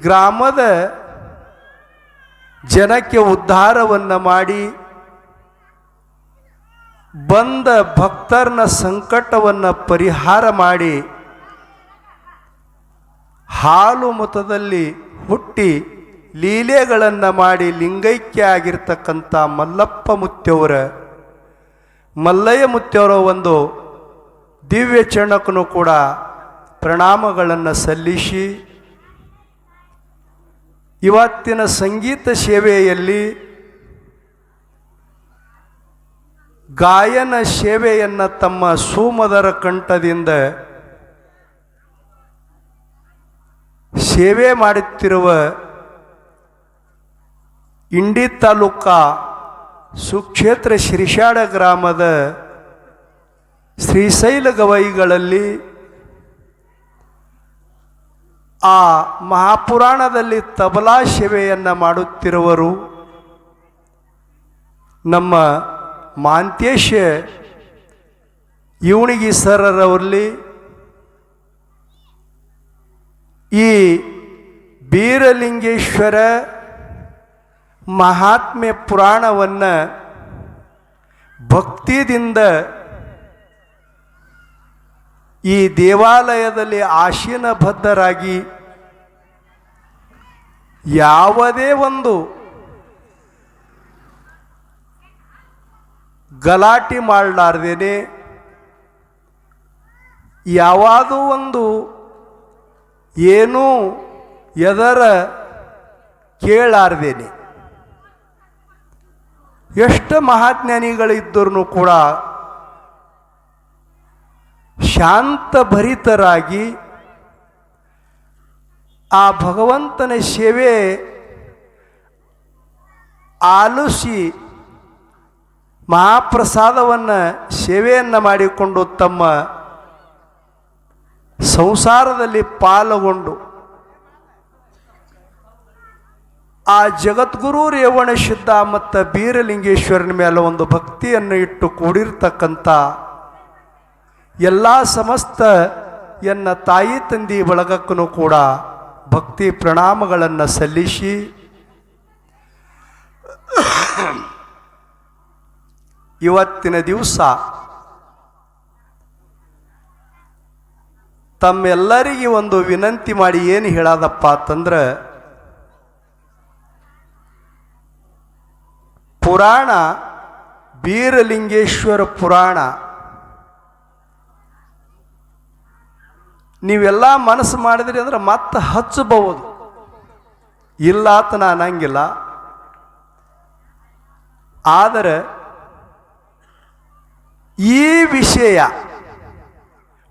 ಗ್ರಾಮದ ಜನಕ್ಕೆ ಉದ್ಧಾರವನ್ನು ಮಾಡಿ ಬಂದ ಭಕ್ತರನ್ನ ಸಂಕಟವನ್ನು ಪರಿಹಾರ ಮಾಡಿ ಹಾಲು ಮತದಲ್ಲಿ ಹುಟ್ಟಿ ಲೀಲೆಗಳನ್ನು ಮಾಡಿ ಲಿಂಗೈಕ್ಯ ಆಗಿರ್ತಕ್ಕಂಥ ಮಲ್ಲಪ್ಪ ಮುತ್ಯವರ ಮಲ್ಲಯ್ಯ ಮುತ್ಯವರ ಒಂದು ದಿವ್ಯ ಚರಣಕ್ಕೂ ಕೂಡ ಪ್ರಣಾಮಗಳನ್ನು ಸಲ್ಲಿಸಿ ಇವತ್ತಿನ ಸಂಗೀತ ಸೇವೆಯಲ್ಲಿ ಗಾಯನ ಸೇವೆಯನ್ನು ತಮ್ಮ ಸುಮಧುರ ಕಂಠದಿಂದ ಸೇವೆ ಮಾಡುತ್ತಿರುವ ಇಂಡಿ ತಾಲೂಕಾ ಸುಕ್ಷೇತ್ರ ಶಿರಿಷಾಡ ಗ್ರಾಮದ ಶ್ರೀಶೈಲ ಗವೈಗಳಲ್ಲಿ ಆ ಮಹಾಪುರಾಣದಲ್ಲಿ ತಬಲಾ ಸೇವೆಯನ್ನು ಮಾಡುತ್ತಿರುವರು ನಮ್ಮ ಮಾಂತೇಶ ಇವಣಿಗಿ ಸರರವರಲ್ಲಿ ಈ ಬೀರಲಿಂಗೇಶ್ವರ ಮಹಾತ್ಮೆ ಪುರಾಣವನ್ನು ಭಕ್ತಿಯಿಂದ ಈ ದೇವಾಲಯದಲ್ಲಿ ಆಸೀನಬದ್ಧರಾಗಿ ಯಾವುದೇ ಒಂದು ಗಲಾಟೆ ಮಾಡಲಾರ್ದೇನೆ ಯಾವುದೋ ಒಂದು ಏನೂ ಎದರ ಕೇಳಾರ್ದೇನೆ ಎಷ್ಟು ಮಹಾಜ್ಞಾನಿಗಳಿದ್ದರೂ ಕೂಡ ಶಾಂತಭರಿತರಾಗಿ ಆ ಭಗವಂತನ ಸೇವೆ ಆಲಿಸಿ ಮಹಾಪ್ರಸಾದವನ್ನು ಸೇವೆಯನ್ನು ಮಾಡಿಕೊಂಡು ತಮ್ಮ ಸಂಸಾರದಲ್ಲಿ ಪಾಲ್ಗೊಂಡು ಆ ಜಗದ್ಗುರು ರೇವಣ ಸಿದ್ಧ ಮತ್ತು ಬೀರಲಿಂಗೇಶ್ವರನ ಮೇಲೆ ಒಂದು ಭಕ್ತಿಯನ್ನು ಇಟ್ಟು ಕೂಡಿರ್ತಕ್ಕಂಥ ಎಲ್ಲ ಸಮಸ್ತ ಎನ್ನ ತಾಯಿ ತಂದಿ ಬಳಗಕ್ಕೂ ಕೂಡ ಭಕ್ತಿ ಪ್ರಣಾಮಗಳನ್ನು ಸಲ್ಲಿಸಿ ಇವತ್ತಿನ ದಿವಸ ತಮ್ಮೆಲ್ಲರಿಗೆ ಒಂದು ವಿನಂತಿ ಮಾಡಿ ಏನು ಹೇಳೋದಪ್ಪ ಅಂತಂದ್ರೆ ಪುರಾಣ ಬೀರಲಿಂಗೇಶ್ವರ ಪುರಾಣ ನೀವೆಲ್ಲ ಮನಸ್ಸು ಮಾಡಿದ್ರಿ ಅಂದ್ರೆ ಮತ್ತೆ ಹಚ್ಚಬಹುದು, ಇಲ್ಲ ಅಂತ ನಾನು ಅನ್ನಂಗಿಲ್ಲ. ಆದರೆ ಈ ವಿಷಯ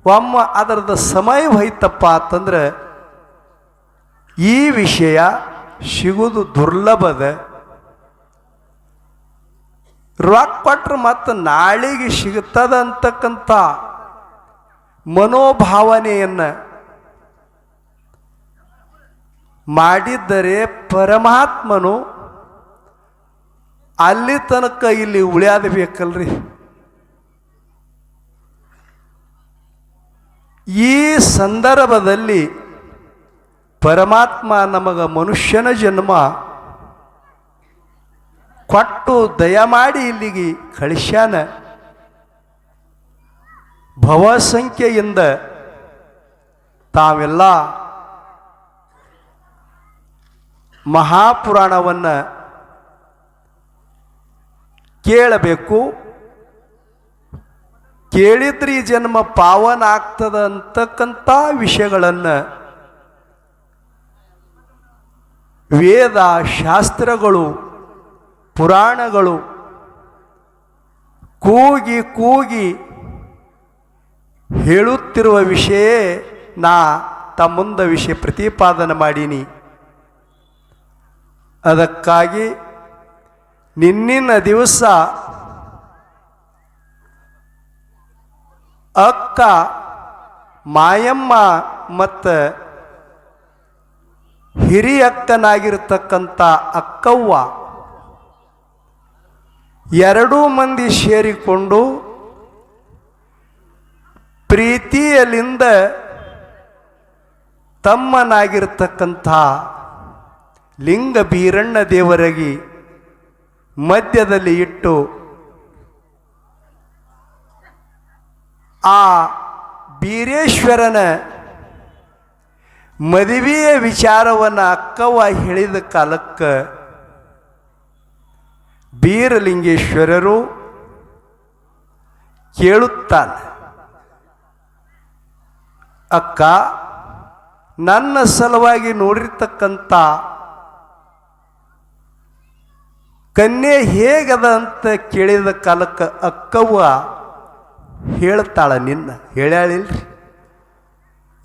ಒಮ್ಮ ಅದರದ ಸಮಯ ಹೋಯ್ತಪ್ಪ ಅಂತಂದ್ರೆ ಈ ವಿಷಯ ಸಿಗುವುದು ದುರ್ಲಭದ. ರೊಕ್ಕ ಕೊಟ್ರೆ ಮತ್ತು ನಾಳೆಗೆ ಸಿಗುತ್ತದ ಅಂತಕ್ಕಂಥ ಮನೋಭಾವನೆಯನ್ನು ಮಾಡಿದ್ದರೆ ಪರಮಾತ್ಮನು ಅಲ್ಲಿ ತನಕ ಇಲ್ಲಿ ಉಳಿಯಾದ ಬೇಕಲ್ರಿ. ಈ ಸಂದರ್ಭದಲ್ಲಿ ಪರಮಾತ್ಮ ನಮಗ ಮನುಷ್ಯನ ಜನ್ಮ ಕೊಟ್ಟು ದಯಮಾಡಿ ಇಲ್ಲಿಗೆ ಕಳಿಸ್ಯಾನ. ಭವಸಂಖ್ಯೆಯಿಂದ ತಾವೆಲ್ಲ ಮಹಾಪುರಾಣವನ್ನು ಕೇಳಬೇಕು. ಕೇಳಿದ್ರೆ ಈ ಜನ್ಮ ಪಾವನ ಆಗ್ತದ ಅಂತಕ್ಕಂಥ ವಿಷಯಗಳನ್ನು ವೇದ ಶಾಸ್ತ್ರಗಳು ಪುರಾಣಗಳು ಕೂಗಿ ಕೂಗಿ ಹೇಳುತ್ತಿರುವ ವಿಷಯ ನಾ ತಮ್ಮುಂದ ವಿಷಯ ಪ್ರತಿಪಾದನೆ ಮಾಡೀನಿ. ಅದಕ್ಕಾಗಿ ನಿನ್ನಿನ ದಿವಸ ಅಕ್ಕ ಮಾಯಮ್ಮ ಮತ್ತು ಹಿರಿಯಕ್ಕನಾಗಿರ್ತಕ್ಕಂಥ ಅಕ್ಕವ್ವ ಎರಡೂ ಮಂದಿ ಸೇರಿಕೊಂಡು ಪ್ರೀತಿಯಲ್ಲಿಂದ ತಮ್ಮನಾಗಿರ್ತಕ್ಕಂಥ ಲಿಂಗ ಬೀರಣ್ಣ ದೇವರಿಗೆ ಮಧ್ಯದಲ್ಲಿ ಇಟ್ಟು ಆ ಬೀರೇಶ್ವರನ ಮದುವೆಯ ವಿಚಾರವನ್ನು ಅಕ್ಕವ್ವ ಹೇಳಿದ ಕಾಲಕ್ಕೆ ಬೀರಲಿಂಗೇಶ್ವರರು ಕೇಳುತ್ತಾನೆ, ಅಕ್ಕ, ನನ್ನ ಸಲುವಾಗಿ ನೋಡಿರ್ತಕ್ಕಂಥ ಕನ್ಯೆ ಹೇಗದ ಅಂತ ಕೇಳಿದ ಕಾಲಕ್ಕೆ ಅಕ್ಕವ್ವ ಹೇಳ್ತಾಳ, ನಿನ್ನ ಹೇಳ್ಯಾಳಿಲ್ರಿ,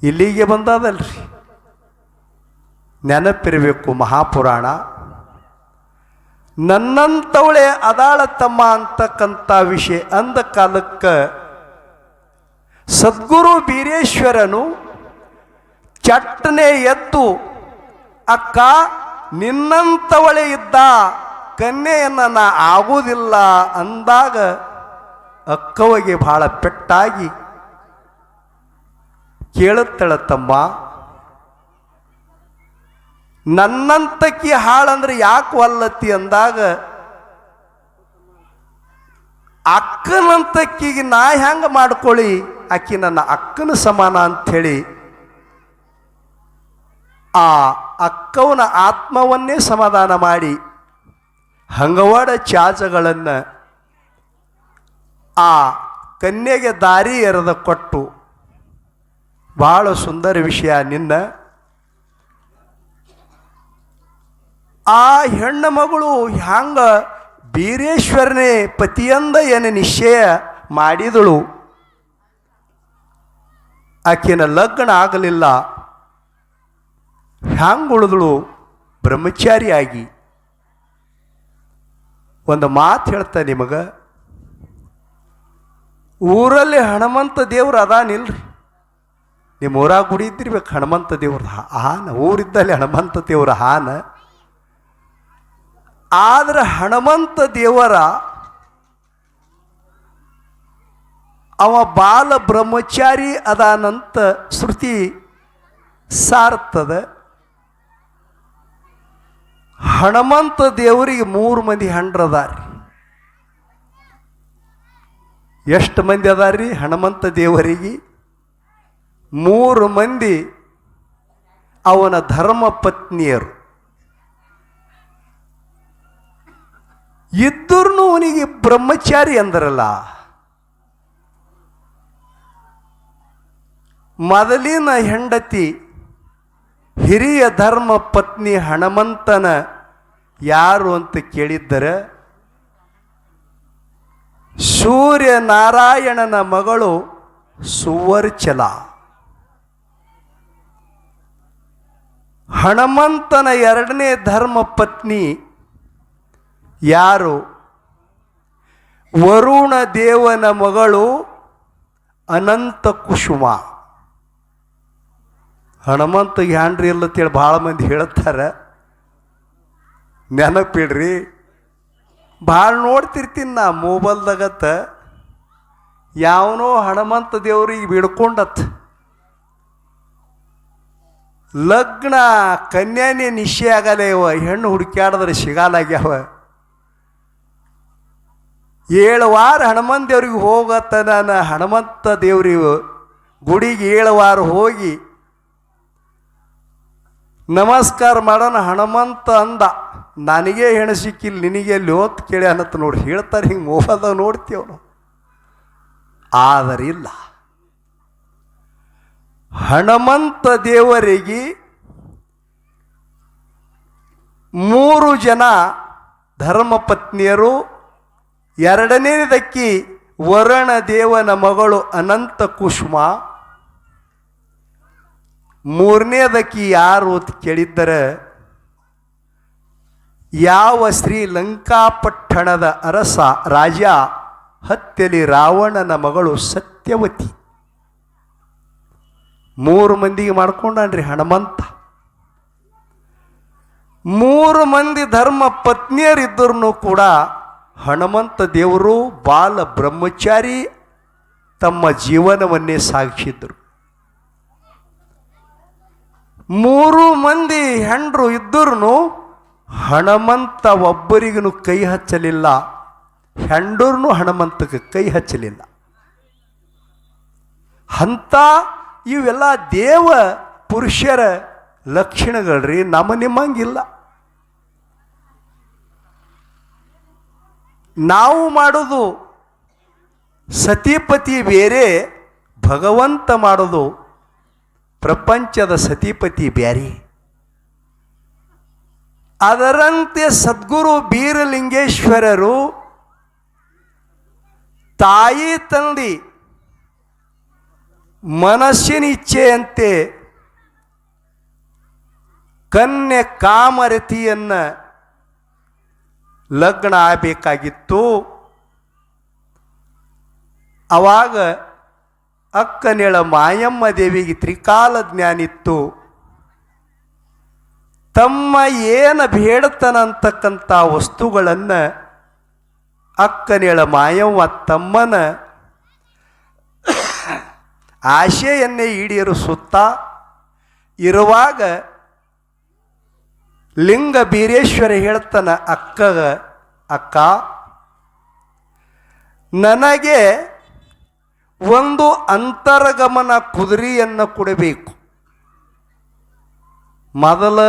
ಇಲ್ಲಿಗೆ ಬಂದದಲ್ರಿ. ನೆನಪಿರಬೇಕು ಮಹಾಪುರಾಣ. ನನ್ನಂಥವಳೆ ಅದಾಳ ತಮ್ಮ ಅಂತಕ್ಕಂಥ ವಿಷಯ ಅಂದ ಕಾಲಕ್ಕೆ ಸದ್ಗುರು ಬೀರೇಶ್ವರನು ಚಟ್ಟನೆ ಎದ್ದು, ಅಕ್ಕ, ನಿನ್ನಂಥವಳೆ ಇದ್ದ ಕನ್ಯೆಯನ್ನು ನಾ ಆಗುವುದಿಲ್ಲ ಅಂದಾಗ ಅಕ್ಕವಗೆ ಬಹಳ ಪೆಟ್ಟಾಗಿ ಕೇಳುತ್ತಳ, ತಮ್ಮ, ನನ್ನಂತಕ್ಕಿ ಹಾಳಂದ್ರೆ ಯಾಕೆ ಒಲ್ಲತ್ತಿ ಅಂದಾಗ ಅಕ್ಕನಂತಕ್ಕಿಗೆ ನಾ ಹೆಂಗೆ ಮಾಡ್ಕೊಳ್ಳಿ, ಆಕಿ ನನ್ನ ಅಕ್ಕನ ಸಮಾನ ಅಂಥೇಳಿ ಆ ಅಕ್ಕವನ ಆತ್ಮವನ್ನೇ ಸಮಾಧಾನ ಮಾಡಿ ಹಂಗವಾಡ ಚಾಚಗಳನ್ನು ಆ ಕನ್ಯೆಗೆ ದಾರಿ ಎರೆದ ಕೊಟ್ಟು, ಬಹಳ ಸುಂದರ ವಿಷಯ. ನಿನ್ನ ಆ ಹೆಣ್ಣು ಮಗಳು ಹ್ಯಾಂಗ ಬೀರೇಶ್ವರನೇ ಪತಿಯಂದ ಏನು ನಿಶ್ಚಯ ಮಾಡಿದಳು, ಆಕೆನ ಲಗ್ನ ಆಗಲಿಲ್ಲ, ಹ್ಯಾಂಗ ಉಳಿದಳು ಬ್ರಹ್ಮಚಾರಿಯಾಗಿ. ಒಂದು ಮಾತು ಹೇಳ್ತಾ ನಿಮಗೆ, ಊರಲ್ಲಿ ಹನುಮಂತ ದೇವ್ರು ಅದಾನಿಲ್ರಿ, ನಿಮ್ಮ ಊರಾಗ ಗುಡಿ ಇದ್ದಿರ್ಬೇಕು, ಹನುಮಂತ ದೇವ್ರ ಹಾನ, ಊರಿದ್ದಲ್ಲಿ ಹನುಮಂತ ದೇವ್ರ ಹಾನ. ಆದ್ರೆ ಹನುಮಂತ ದೇವರ ಅವ ಬಾಲ ಬ್ರಹ್ಮಚಾರಿ ಅದಾನಂತ ಶ್ರುತಿ ಸಾರ್ತದ. ಹನುಮಂತ ದೇವರಿಗೆ 3 ಮಂದಿ ಹಂಡ್ರದಾರಿ. ಎಷ್ಟು ಮಂದಿ ಅದಾರ್ರಿ ಹನುಮಂತ ದೇವರಿಗೆ? 3 ಮಂದಿ ಅವನ ಧರ್ಮ ಪತ್ನಿಯರು ಇದ್ದರೂ ಅವನಿಗೆ ಬ್ರಹ್ಮಚಾರಿ ಅಂದರಲ್ಲ. ಮೊದಲಿನ ಹೆಂಡತಿ ಹಿರಿಯ ಧರ್ಮ ಪತ್ನಿ ಹನುಮಂತನ ಯಾರು ಅಂತ ಕೇಳಿದ್ದರೆ ಸೂರ್ಯನಾರಾಯಣನ ಮಗಳು ಸುವರ್ಚಲ. ಹನುಮಂತನ 2ನೇ ಧರ್ಮ ಪತ್ನಿ ಯಾರು? ವರುಣ ದೇವನ ಮಗಳು ಅನಂತ ಕುಸುಮ. ಹನುಮಂತಗೆ ಹ್ಯಾಂಡ್ರಿ ಇಲ್ಲತ್ತೇಳಿ ಭಾಳ ಮಂದಿ ಹೇಳ್ತಾರೆ, ನೆನಪಿಡ್ರಿ. ಭಾಳ ನೋಡ್ತಿರ್ತೀನಿ ನಾ ಮೊಬೈಲ್ದಾಗತ್ತ, ಯಾವನೋ ಹನುಮಂತ ದೇವ್ರಿಗೆ ಬಿಡ್ಕೊಂಡತ್ ಲಗ್ನ ಕನ್ಯಾನೇ ನಿಶ್ಚಯ ಆಗಲ್ಲ, ಇವ ಹೆಣ್ಣು ಹುಡುಕ್ಯಾಡಿದ್ರೆ ಸಿಗಲಾಗ್ಯಾವ. 7 ವಾರ ಹನುಮಂತ ದೇವ್ರಿಗೆ ಹೋಗತ್ತ. ನಾನು ಹನುಮಂತ ದೇವ್ರಿಗೆ ಗುಡಿಗೆ 7 ವಾರ ಹೋಗಿ ನಮಸ್ಕಾರ ಮಾಡೋಣ. ಹನುಮಂತ ಅಂದ, ನನಗೆ ಹೆಣ್ಣು ಸಿಕ್ಕಿಲ್ಲ, ನಿನಗೆ ಲೋತ್ ಕೇಳಿ ಅನ್ನತ್ತ ನೋಡಿ ಹೇಳ್ತಾರೆ. ಹಿಂಗೆ ಮೊಬೈಲ್ದಾಗ ನೋಡ್ತೀವನು. ಆದರಿಲ್ಲ, ಹನುಮಂತ ದೇವರಿಗೆ 3 ಜನ ಧರ್ಮಪತ್ನಿಯರು. 2ನೇದಕ್ಕಿ ವರುಣ ದೇವನ ಮಗಳು ಅನಂತ ಕುಸುಮ. 3ನೇದಕ್ಕಿ ಯಾರು ಅಂತ ಕೇಳಿದ್ದರೆ ಯಾವ ಶ್ರೀಲಂಕಾಪಟ್ಟಣದ ಅರಸ ರಾಜ ಹತ್ಯಲಿ ರಾವಣನ ಮಗಳು ಸತ್ಯವತಿ. 3 ಮಂದಿಗೆ ಮಾಡ್ಕೊಂಡ್ರಿ ಹನುಮಂತ. 3 ಮಂದಿ ಧರ್ಮ ಪತ್ನಿಯರಿದ್ದರೂ ಕೂಡ ಹನುಮಂತ ದೇವರು ಬಾಲ ಬ್ರಹ್ಮಚಾರಿ ತಮ್ಮ ಜೀವನವನ್ನೇ ಸಾಗಿಸಿದ್ರು. 3 ಮಂದಿ ಹೆಂಡ್ರು ಇದ್ದರೂ ಹನುಮಂತ ಒಬ್ಬರಿಗೂ ಕೈ ಹಚ್ಚಲಿಲ್ಲ, ಹೆಂಡೂರ್ನು ಹನುಮಂತಕ್ಕೆ ಕೈ ಹಚ್ಚಲಿಲ್ಲ. ಅಂಥ ಇವೆಲ್ಲ ದೇವ ಪುರುಷರ ಲಕ್ಷಣಗಳ್ರಿ. ನಮ್ಮ ನಿಮ್ಮಂಗಿಲ್ಲ. ನಾವು ಮಾಡೋದು ಸತಿಪತಿ ಬೇರೆ, ಭಗವಂತ ಮಾಡೋದು ಪ್ರಪಂಚದ ಸತಿಪತಿ ಬ್ಯಾರೆ. ಅದರಂತೆ ಸದ್ಗುರು ಬೀರಲಿಂಗೇಶ್ವರರು ತಾಯಿ ತಂದೆ ಮನಸ್ಸಿನ ಇಚ್ಛೆಯಂತೆ ಕನ್ಯೆ ಕಾಮರತಿಯನ್ನು ಲಗ್ನ ಆಗಬೇಕಾಗಿತ್ತು. ಅವಾಗ ಅಕ್ಕನೇಳ ಮಾಯಮ್ಮ ದೇವಿಗೆ ತ್ರಿಕಾಲ ಜ್ಞಾನಿತ್ತು. ತಮ್ಮ ಏನು ಬೇಡತನ ಅಂತಕ್ಕಂಥ ವಸ್ತುಗಳನ್ನು ಅಕ್ಕನೇಳ ಮಾಯವ್ವ ತಮ್ಮನ ಆಶೆಯನ್ನೇ ಈಡೇರಿಸುತ್ತಾ ಇರುವಾಗ ಲಿಂಗ ಬೀರೇಶ್ವರ ಹೇಳ್ತಾನ, ಅಕ್ಕ ನನಗೆ ಒಂದು ಅಂತರಗಮನ ಕುದುರೆಯನ್ನು ಕೊಡಬೇಕು. ಮೊದಲ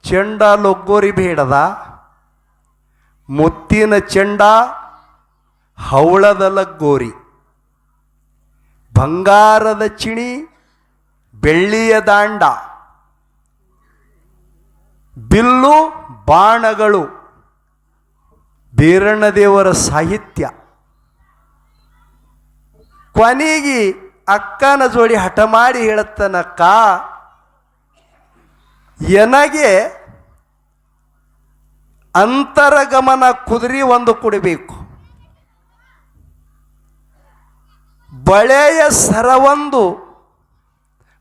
ಚೆಂಡ ಲೊಗ್ಗೋರಿ ಬೇಡದ, ಮುತ್ತಿನ ಚೆಂಡ, ಹವಳದ ಲಗ್ಗೋರಿ, ಬಂಗಾರದ ಚಿಣಿ, ಬೆಳ್ಳಿಯ ದಾಂಡ, ಬಿಲ್ಲು ಬಾಣಗಳು, ಬೀರಣ್ಣ ದೇವರ ಸಾಹಿತ್ಯ. ಕೊನೆಗೆ ಅಕ್ಕನ ಜೋಡಿ ಹಠ ಮಾಡಿ ಹೇಳುತ್ತಾನಕ್ಕ, ನನಗೆ ಅಂತರಗಮನ ಕುದುರೆ ಒಂದು ಕೊಡಬೇಕು, ಬಳೆಯ ಸರವೊಂದು,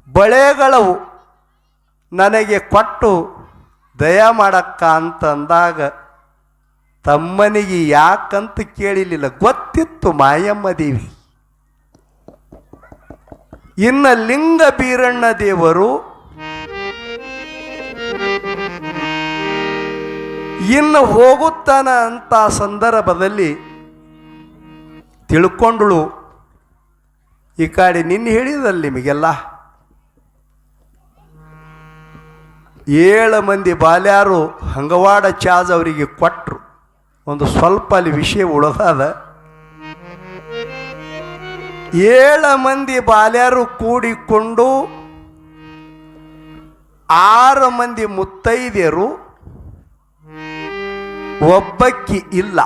ಬಳೆಗಳವು ನನಗೆ ಕೊಟ್ಟು ದಯ ಮಾಡಕ್ಕ ಅಂತಂದಾಗ ತಮ್ಮನಿಗೆ ಯಾಕಂತ ಕೇಳಿಲಿಲ್ಲ, ಗೊತ್ತಿತ್ತು ಮಾಯಮ್ಮ ದೇವಿ. ಇನ್ನು ಲಿಂಗ ಬೀರಣ್ಣ ದೇವರು ಇನ್ನು ಹೋಗುತ್ತಾನ ಅಂತ ಸಂದರ್ಭದಲ್ಲಿ ತಿಳ್ಕೊಂಡಳು. ಈ ಕಡೆ ನಿನ್ನೆ ಹೇಳಿದಲ್ಲಿ ನಿಮಗೆಲ್ಲ 7 ಮಂದಿ ಬಾಲ್ಯಾರು ಹಂಗವಾಡ ಚಾಜ್ ಅವರಿಗೆ ಕೊಟ್ಟರು. ಒಂದು ಸ್ವಲ್ಪ ಅಲ್ಲಿ ವಿಷಯ ಉಳಿದಾದ. 7 ಮಂದಿ ಬಾಲ್ಯಾರು ಕೂಡಿಕೊಂಡು 6 ಮಂದಿ ಮುತ್ತೈದೆಯರು, ಒಬ್ಬಕ್ಕಿ ಇಲ್ಲ.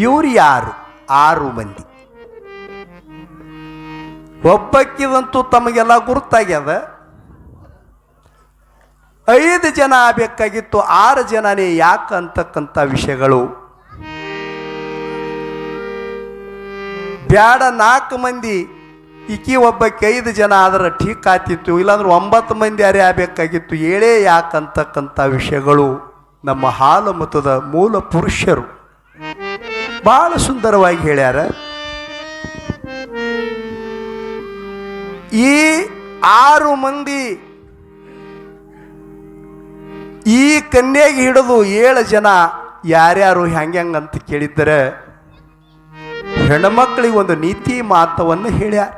ಇವ್ರು ಯಾರು? 6 ಮಂದಿ. ಒಬ್ಬಕ್ಕಿದಂತೂ ತಮಗೆಲ್ಲ ಗುರುತಾಗ್ಯದ. 5 ಜನ ಆಗಬೇಕಾಗಿತ್ತು, 6 ಜನನೇ ಯಾಕಂತಕ್ಕಂಥ ವಿಷಯಗಳು ಬ್ಯಾಡ. 4 ಮಂದಿ ಈಕಿ ಒಬ್ಬಕ್ಕೆ 5 ಜನ ಆದ್ರೆ ಠೀಕ್ ಆತಿತ್ತು, ಇಲ್ಲಾಂದ್ರೆ 9 ಮಂದಿ ಯಾರೇ ಆಗಬೇಕಾಗಿತ್ತು, 7 ಯಾಕಂತಕ್ಕಂಥ ವಿಷಯಗಳು ನಮ್ಮ ಹಾಲು ಮತದ ಮೂಲ ಪುರುಷರು ಬಹಳ ಸುಂದರವಾಗಿ ಹೇಳ್ಯಾರ. ಈ 6 ಮಂದಿ ಈ ಕನ್ಯೆಗೆ ಹಿಡಿದು 7 ಜನ ಯಾರ್ಯಾರು ಹೆಂಗಂತ ಕೇಳಿದರೆ ಹೆಣ್ಮಕ್ಳಿಗೆ ಒಂದು ನೀತಿ ಮಾತವನ್ನು ಹೇಳ್ಯಾರ.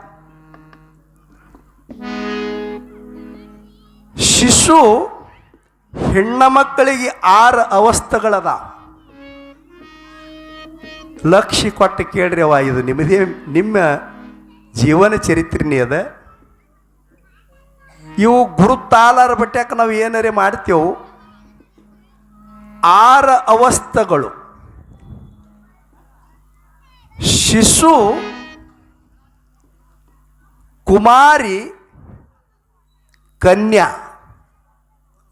ಶಿಶು ಹೆಣ್ಣ ಮಕ್ಕಳಿಗೆ 6 ಅವಸ್ಥೆಗಳದ. ಲಕ್ಷ್ಯ ಕೊಟ್ಟು ಕೇಳ್ರಿ ಅವ, ಇದು ನಿಮ್ಮದೇ ನಿಮ್ಮ ಜೀವನ ಚರಿತ್ರೆನೇ ಅದ. ಇವು ಗುರುತಾಲಾರ ಬಟ್ಯಾಕ ನಾವು ಏನಾರೇ ಮಾಡ್ತೇವೆ. 6 ಅವಸ್ಥೆಗಳು. ಶಿಶು, ಕುಮಾರಿ, ಕನ್ಯಾ,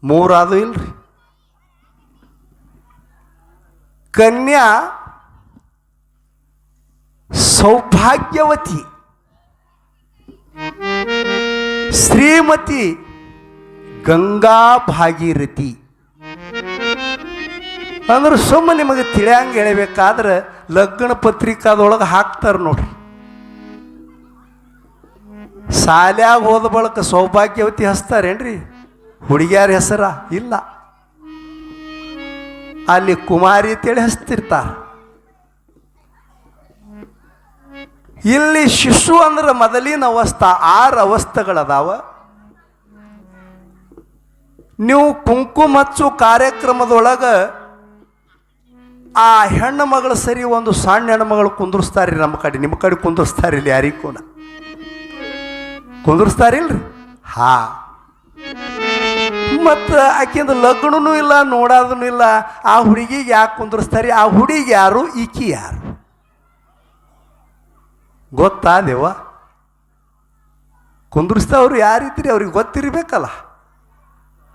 3 ಅದು ಇಲ್ರಿ. ಕನ್ಯಾ ಸೌಭಾಗ್ಯವತಿ, ಶ್ರೀಮತಿ ಗಂಗಾ ಭಾಗೀರಥಿ. ಅಂದ್ರೆ ಸುಮ್ಮನೆ ನಿಮಗೆ ತಿಳಿಯಂಗೆ ಹೇಳಬೇಕಾದ್ರೆ ಲಗ್ನ ಪತ್ರಿಕಾದೊಳಗೆ ಹಾಕ್ತಾರೆ ನೋಡ್ರಿ. ಶಾಲ್ಯಾಗ ಹೋದ ಬಳಕ ಸೌಭಾಗ್ಯವತಿ ಹಚ್ತಾರೇನ್ರಿ? ಹುಡುಗಿಯಾರ ಹೆಸರ ಇಲ್ಲ. ಅಲ್ಲಿ ಕುಮಾರಿ ಅಂತೇಳಿ ಹಚ್ತಿರ್ತಾರ. ಇಲ್ಲಿ ಶಿಶು ಅಂದ್ರೆ ಮೊದಲಿನ ಅವಸ್ಥಾ. 6 ಅವಸ್ಥೆಗಳದಾವ. ನೀವು ಕುಂಕುಮ ಹಚ್ಚು ಕಾರ್ಯಕ್ರಮದೊಳಗೆ ಆ ಹೆಣ್ಣು ಮಗಳು ಸರಿ ಒಂದು ಸಣ್ಣ ಹೆಣ್ಣು ಮಗಳು ಕುಂದರ್ಸ್ತಾರ್ರಿ. ನಮ್ಮ ಕಡೆ, ನಿಮ್ಮ ಕಡೆ ಕುಂದರ್ಸ್ತಾರಿಲ್ಲ, ಯಾರಿಗೂ ಕುಂದರ್ಸ್ತಾರಿಲ್ರಿ. ಹಾ, ಮತ್ತು ಆಕಿಂದ ಲಗ್ನೂ ಇಲ್ಲ, ನೋಡೋದೂ ಇಲ್ಲ. ಆ ಹುಡುಗಿಗೆ ಯಾಕೆ ಕುಂದರ್ಸ್ತಾರಿ? ಆ ಹುಡುಗಿ ಯಾರು, ಈಕಿ ಯಾರು ಗೊತ್ತಾದೇವ? ಕುಂದರ್ಸ್ದವ್ರು ಯಾರಿದ್ರಿ ಅವ್ರಿಗೆ ಗೊತ್ತಿರಬೇಕಲ್ಲ.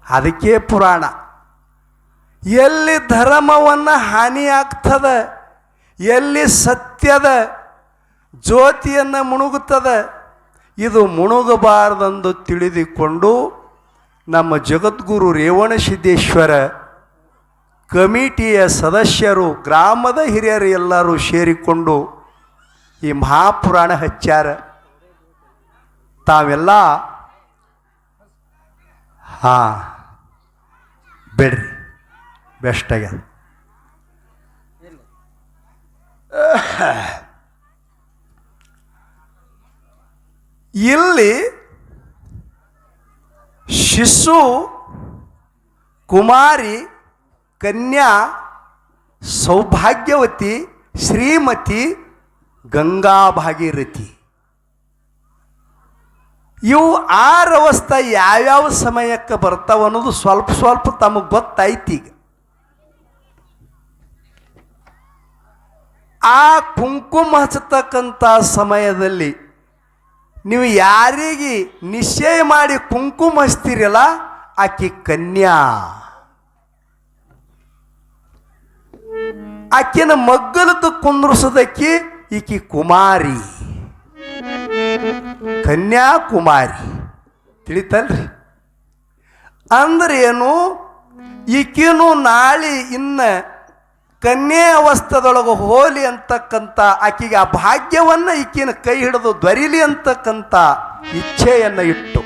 ಅದಕ್ಕೆ ಪುರಾಣ. ಎಲ್ಲಿ ಧರ್ಮವನ್ನು ಹಾನಿ ಆಗ್ತದ, ಎಲ್ಲಿ ಸತ್ಯದ ಜ್ಯೋತಿಯನ್ನು ಮುಣುಗುತ್ತದೆ, ಇದು ಮುಣುಗಬಾರದೆಂದು ತಿಳಿದುಕೊಂಡು ನಮ್ಮ ಜಗದ್ಗುರು ರೇವಣಸಿದ್ದೇಶ್ವರ ಕಮಿಟಿಯ ಸದಸ್ಯರು, ಗ್ರಾಮದ ಹಿರಿಯರು ಎಲ್ಲರೂ ಸೇರಿಕೊಂಡು ಈ ಮಹಾಪುರಾಣ ಹಚ್ಚಾರ. ತಾವೆಲ್ಲ ಬೇಡ್ರಿ, ಬೆಸ್ಟ್ ಆಗ್ಯದ. ಇಲ್ಲಿ ಶಿಶು, ಕುಮಾರಿ, ಕನ್ಯಾ, ಸೌಭಾಗ್ಯವತಿ, ಶ್ರೀಮತಿ, ಗಂಗಾ ಭಾಗೀರಥಿ ಇವು 6 ಅವಸ್ಥೆ ಯಾವ್ಯಾವ ಸಮಯಕ್ಕೆ ಬರ್ತಾವ ಅನ್ನೋದು ಸ್ವಲ್ಪ ಸ್ವಲ್ಪ ತಮಗೆ ಗೊತ್ತಾಯ್ತು. ಈಗ ಆ ಕುಂಕುಮ ಹಚ್ಚತಕ್ಕಂಥ ಸಮಯದಲ್ಲಿ ನೀವು ಯಾರಿಗೆ ನಿಶ್ಚಯ ಮಾಡಿ ಕುಂಕುಮ ಹಚ್ತೀರಲ್ಲ ಆಕಿ ಕನ್ಯಾ. ಆಕಿನ ಮಗ್ಗಲದ್ದು ಕುಂದ್ರಿಸೋದಕ್ಕೆ ಈಕಿ ಕುಮಾರಿ, ಕನ್ಯಾಕುಮಾರಿ. ತಿಳಿತಲ್ರಿ? ಅಂದ್ರೆ ಏನು? ಈಕಿನೂ ನಾಳೆ ಇನ್ನು ಕನ್ಯೆ ಅವಸ್ಥೆದೊಳಗೆ ಹೋಲಿ ಅಂತಕ್ಕಂಥ, ಆಕಿಗೆ ಆ ಭಾಗ್ಯವನ್ನು ಈಕಿನ ಕೈ ಹಿಡಿದು ದೊರೀಲಿ ಅಂತಕ್ಕಂಥ ಇಚ್ಛೆಯನ್ನು ಇಟ್ಟು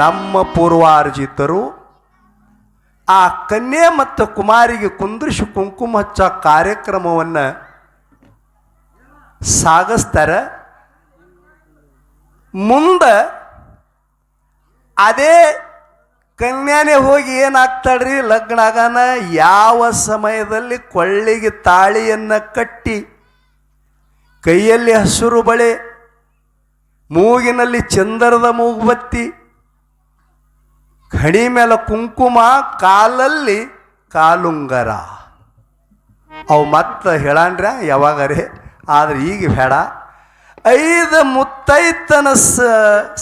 ನಮ್ಮ ಪೂರ್ವಾರ್ಜಿತರು ಆ ಕನ್ಯೆ ಮತ್ತು ಕುಮಾರಿಗೆ ಕುಂದ್ರಿಸಿ ಕುಂಕುಮ ಹಚ್ಚ ಕಾರ್ಯಕ್ರಮವನ್ನು ಸಾಗಿಸ್ತಾರೆ. ಮುಂದೆ ಅದೇ ಕನ್ಯಾನೇ ಹೋಗಿ ಏನಾಗ್ತಾಳ್ರಿ, ಲಗ್ನ ಆಗಾನ ಯಾವ ಸಮಯದಲ್ಲಿ ಕೊಳ್ಳಿಗೆ ತಾಳಿಯನ್ನು ಕಟ್ಟಿ, ಕೈಯಲ್ಲಿ ಹಸಿರು ಬಳೆ, ಮೂಗಿನಲ್ಲಿ ಚಂದರದ ಮೂಗುಬತ್ತಿ, ಹಣಿ ಮೇಲೆ ಕುಂಕುಮ, ಕಾಲಲ್ಲಿ ಕಾಲುಂಗರ. ಅವು ಮತ್ತೆ ಹೇಳಣ್ರ ಯಾವಾಗರೇ, ಆದರೆ ಈಗ ಬೇಡ. 5 ಮುತ್ತೈತನ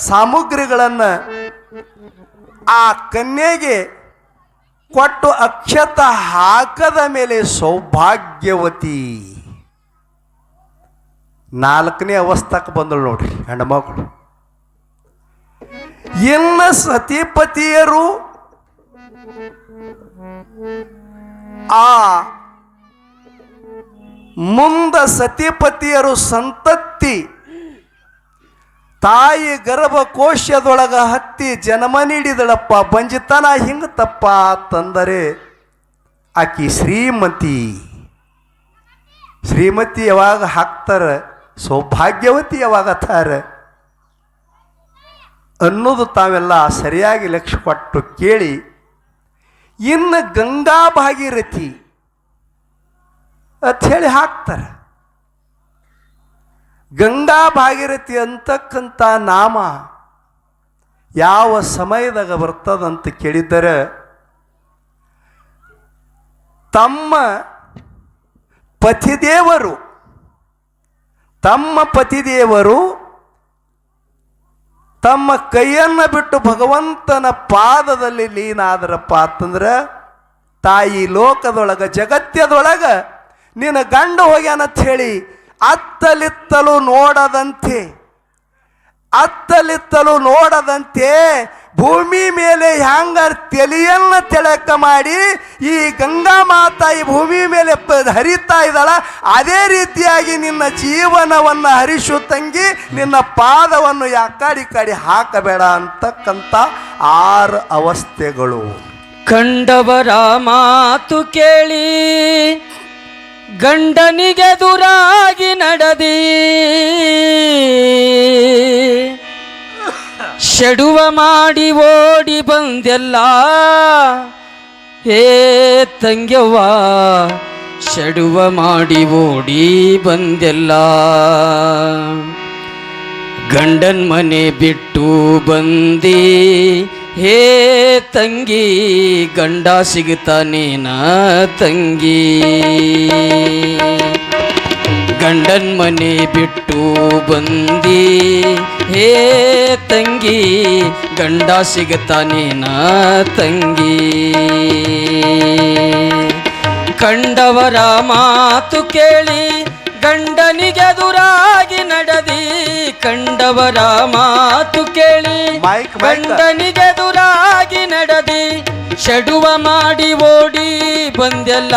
ಸಾಮಗ್ರಿಗಳನ್ನು ಆ ಕನ್ಯೆಗೆ ಕೊಟ್ಟು ಅಕ್ಷತ ಹಾಕದ ಮೇಲೆ ಸೌಭಾಗ್ಯವತಿ 4ನೇ ಅವಸ್ಥಕ್ಕೆ ಬಂದಳು ನೋಡ್ರಿ ಹೆಣ್ಮಕ್ಳು. ಇನ್ನು ಸತಿಪತಿಯರು ಆ ಮುಂದ ಸತಿಪತಿಯರು ಸಂತತಿ ತಾಯಿ ಗರ್ಭಕೋಶದೊಳಗ ಹತ್ತಿ ಜನ್ಮ ನೀಡಿದಳಪ್ಪ, ಬಂಜಿತನ ಹಿಂಗ ತಪ್ಪ ತಂದರೆ ಆಕಿ ಶ್ರೀಮತಿ. ಶ್ರೀಮತಿ ಯಾವಾಗ ಹಾಕ್ತಾರ, ಸೌಭಾಗ್ಯವತಿ ಯಾವಾಗ ಥಾರ ಅನ್ನೋದು ತಾವೆಲ್ಲ ಸರಿಯಾಗಿ ಲಕ್ಷ್ಯ ಕೊಟ್ಟು ಕೇಳಿ. ಇನ್ನು ಗಂಗಾ ಭಾಗೀರಥಿ ಅಂತ ಹೇಳಿ ಹಾಕ್ತಾರೆ. ಗಂಗಾ ಭಾಗೀರಥಿ ಅಂತಕ್ಕಂಥ ನಾಮ ಯಾವ ಸಮಯದಾಗ ಬರ್ತದಂತ ಕೇಳಿದರೆ, ತಮ್ಮ ಪತಿದೇವರು ತಮ್ಮ ಕೈಯನ್ನು ಬಿಟ್ಟು ಭಗವಂತನ ಪಾದದಲ್ಲಿ ಲೀನಾದರಪ್ಪ ಅಂತಂದ್ರೆ, ತಾಯಿ ಲೋಕದೊಳಗೆ ಜಗತ್ಯದೊಳಗೆ ನಿನ್ನ ಗಂಡ ಹೋಗ್ಯಾನಂತ ಹೇಳಿ ಅತ್ತಲಿತ್ತಲು ನೋಡದಂತೆ ಭೂಮಿ ಮೇಲೆ ಹ್ಯಾಂಗ ತೆಲಿಯನ್ನು ತೆಳಕ ಮಾಡಿ ಈ ಗಂಗಾ ಮಾತಾ ಈ ಭೂಮಿ ಮೇಲೆ ಹರಿತಾ ಇದ್ದಾಳ, ಅದೇ ರೀತಿಯಾಗಿ ನಿನ್ನ ಜೀವನವನ್ನು ಹರಿಸು ತಂಗಿ, ನಿನ್ನ ಪಾದವನ್ನು ಯಾಕಾಡಿ ಕಾಡಿ ಹಾಕಬೇಡ ಅಂತಕ್ಕಂಥ 6 ಅವಸ್ಥೆಗಳು. ಕಂಡವರ ಮಾತು ಕೇಳಿ ಗಂಡನಿಗೆದುರಾಗಿ ನಡೆದಿ ಶಡುವ ಮಾಡಿ ಓಡಿ ಬಂದೆಲ್ಲ ಹೇ ತಂಗ್ಯವ್ವ ಶಡುವ ಮಾಡಿ ಓಡಿ ಬಂದೆಲ್ಲ ಗಂಡನ್ ಮನೆ ಬಿಟ್ಟು ಬಂದಿ ಹೇ ತಂಗಿ ಗಂಡ ಸಿಗುತ್ತಾನೇನ ತಂಗಿ ಗಂಡನ್ ಮನೆ ಬಿಟ್ಟು ಬಂದಿ ಹೇ ತಂಗಿ ಗಂಡ ಸಿಗುತ್ತಾನೇನ ತಂಗಿ ಕಂಡವರ ಮಾತು ಕೇಳಿ ಗಂಡನಿಗೆದುರಾಗಿ ನಡೆದಿ ಕಂಡವರ ಮಾತು ಕೇಳಿ ಗಂಡನಿಗೆದುರಾಗಿ ನಡೆದಿ ಶಡುವ ಮಾಡಿ ಓಡಿ ಬಂದೆಲ್ಲ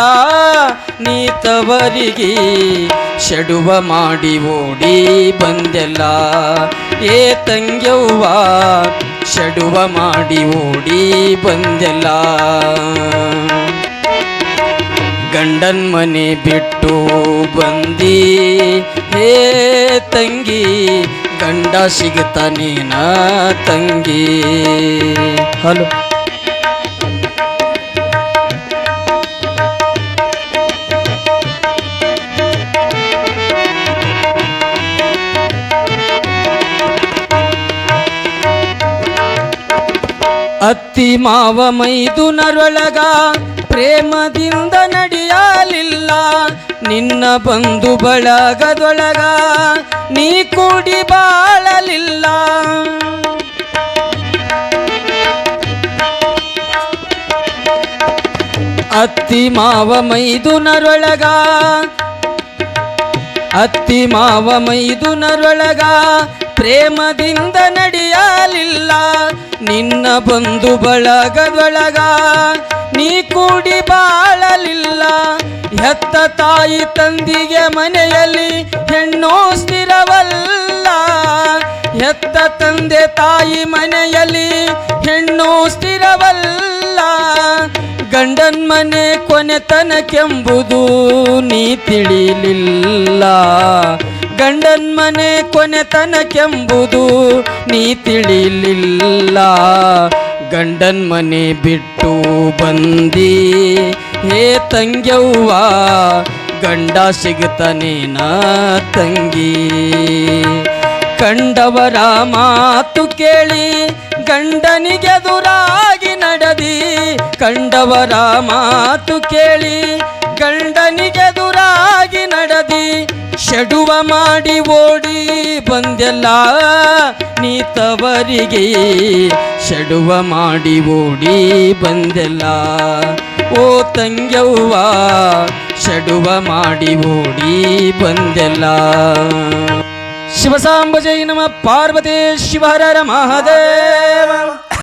ನೀತವರಿಗೆ ಶಡುವ ಮಾಡಿ ಓಡಿ ಬಂದೆಲ್ಲ ಏ ತಂಗ್ಯವ್ವ ಶಡುವ ಮಾಡಿ ಓಡಿ ಬಂದೆಲ್ಲ ಗಂಡನ್ ಮನೆ ಬಿಟ್ಟು ಬಂದಿ ಹೇ ತಂಗಿ ಗಂಡ ಸಿಗುತ್ತಾನೇನ ತಂಗಿ ಹಲೋ ಅತ್ತಿ ಮಾವ ಮೈದುನರೊಳಗ ಪ್ರೇಮದಿಂದ ನಡೆಯಲಿಲ್ಲ ನಿನ್ನ ಬಂಧು ಬಳಗದೊಳಗ ನೀ ಕೂಡಿ ಬಾಳಲಿಲ್ಲ ಅತ್ತಿ ಮಾವ ಮೈದುನರೊಳಗ ಅತ್ತಿ ಮಾವ ಮೈದುನರೊಳಗ ಪ್ರೇಮದಿಂದ ನಡೆಯಲಿಲ್ಲ ನಿನ್ನ ಬಂಧು ಬಳಗದೊಳಗ ನೀ ಕೂಡಿ ಬಾಳಲಿಲ್ಲ ಹೆತ್ತ ತಾಯಿ ತಂದಿಗೆ ಮನೆಯಲ್ಲಿ ಹೆಣ್ಣು ಸ್ಥಿರವಲ್ಲ ಹೆತ್ತ ತಂದೆ ತಾಯಿ ಮನೆಯಲ್ಲಿ ಹೆಣ್ಣು ಸ್ಥಿರವಲ್ಲ ಗಂಡನ್ ಮನೆ ಕೊನೆತನಕ್ಕೆಂಬುದು ನೀ ತಿಳಿಲಿಲ್ಲ ಗಂಡನ್ ಮನೆ ಕೊನೆತನಕ್ಕೆಂಬುದು ನೀ ತಿಳಿಲಿಲ್ಲ ಗಂಡನ್ ಮನೆ ಬಿಟ್ಟು ಬಂದಿ ಹೇ ತಂಗ್ಯವ್ವ ಗಂಡ ಸಿಗುತ್ತಾನೇನ ತಂಗಿ ಕಂಡವರ ಮಾತು ಕೇಳಿ ಗಂಡನಿಗೆದುರಾಗಿ ನಡೆದಿ ಕಂಡವರ ಮಾತು ಕೇಳಿ ಗಂಡನಿಗೆದುರಾಗಿ ನಡೆದಿ ಶಡುವ ಮಾಡಿ ಓಡಿ ಬಂದೆಲ್ಲ ನೀತವರಿಗೆ ಶಡುವ ಮಾಡಿ ಓಡಿ ಬಂದೆಲ್ಲ ಓ ತಂಗ್ಯವ್ವ ಶಡುವ ಮಾಡಿ ಓಡಿ ಬಂದೆಲ್ಲ ಶಿವಸಾಂಬ ಜೈ ನಮ ಪಾರ್ವತಿ ಶಿವಹರ ಮಹಾದೇವ